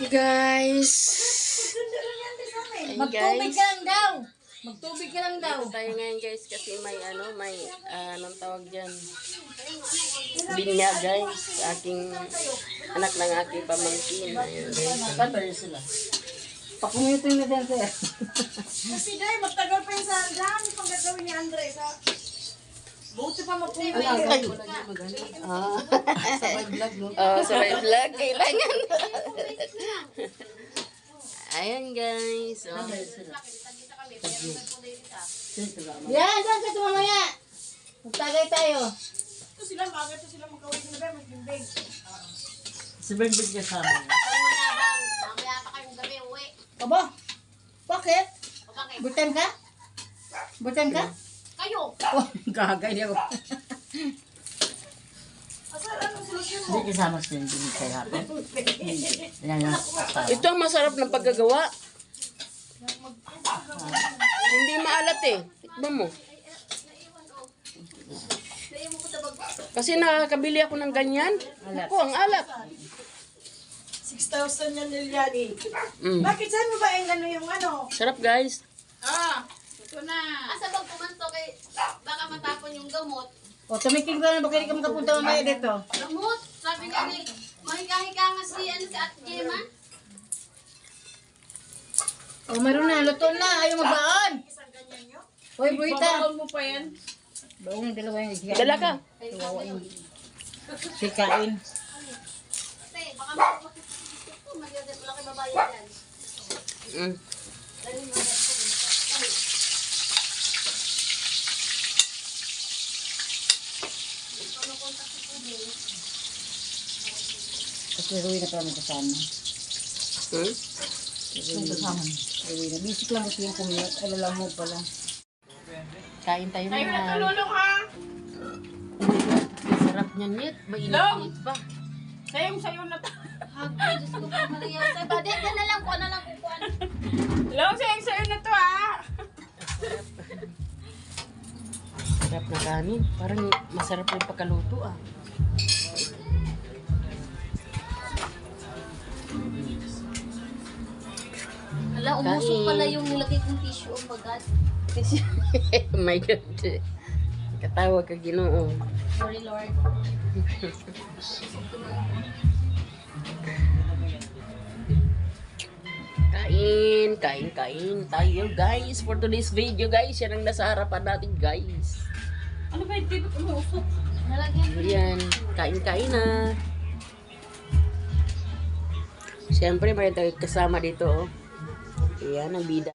guys. Magtubig ka lang daw. Magtubig ka lang daw. Dito tayo ngayon guys kasi may anong tawag dyan? Binya guys. Aking anak ng aking pamangkin. Ayun guys. Tatay sila. Pakumitin na dyan sir. Kasi dahil magtagal pa yung sa dami pang gagawin ni Andres ha. Buti pa magpumin. Ay. Sabay vlog no? Oh, sabay vlog. Kailangan. Ayan guys. Oh. Yan, saan ka tumamaya? Magtagay tayo. Ito sila, bakit ito sila magkawin sila ba? Magbimbing. Si Bengbig kasama niya. Mamaya pa kayong gabi uwi. Aba, bakit? O bakit? Butan ka? Butan ka? Kayo! Oh, gagay niya ako. Asal, anong solusyon mo? Hindi kasama si Bengbig kay hapon. Yan yung kasama. Ito ang masarap ng paggagawa. Hindi maalat eh. Tikman mo. Kasi nakakabili ako ng ganyan. Ako, ang alat. 6,000 yan Liliani. Mm. Bakit saan mo ba yung ano? Sarap guys. Ito na. Asa bang pumanto kay baka matapon yung gamot? O, tumiking ka na, baka hindi ka makapunta mamaya dito. Gamot? Sabi nga ni, mahika-hika nga si Ate Gemma. O, meron na, luto na, ayaw magbaan. Isang ganyan nyo? Hoy, buhita. mo pa yan? Baong yung dalawa yung isigain. Dala ka. Sikain. Kasi baka magiging malaki babayad yan. Mm. Kasi Ruy na pala may kasama. Hmm? May kasama. Ruy na. Bisik lang kasi yung kumiyot. Alala mo pala. Kain tayo na. Tulong ha! Sarap niyan nit. Mainit-init pa. Sayong-sayo na tayo. Hagay, Diyos ko pa Maria. Sabi, dito na lang kuha na lang kukuhan. Long, sayong-sayo na to ha! Sarap na kanin. Parang masarap yung pagkaluto ah. Hala, umusok pala yung nilagay kong tissue. Oh my God. Oh my God. Katawag ka Ginoo. Sorry, Lord. Kain tayo guys. For today's video guys, yan ang nasa harapan natin guys. Ano ba yung tibot umusok? Nalagyan ko. Ayan, kain na. Siyempre, may tayo kasama dito oh. Ayan, ang bida.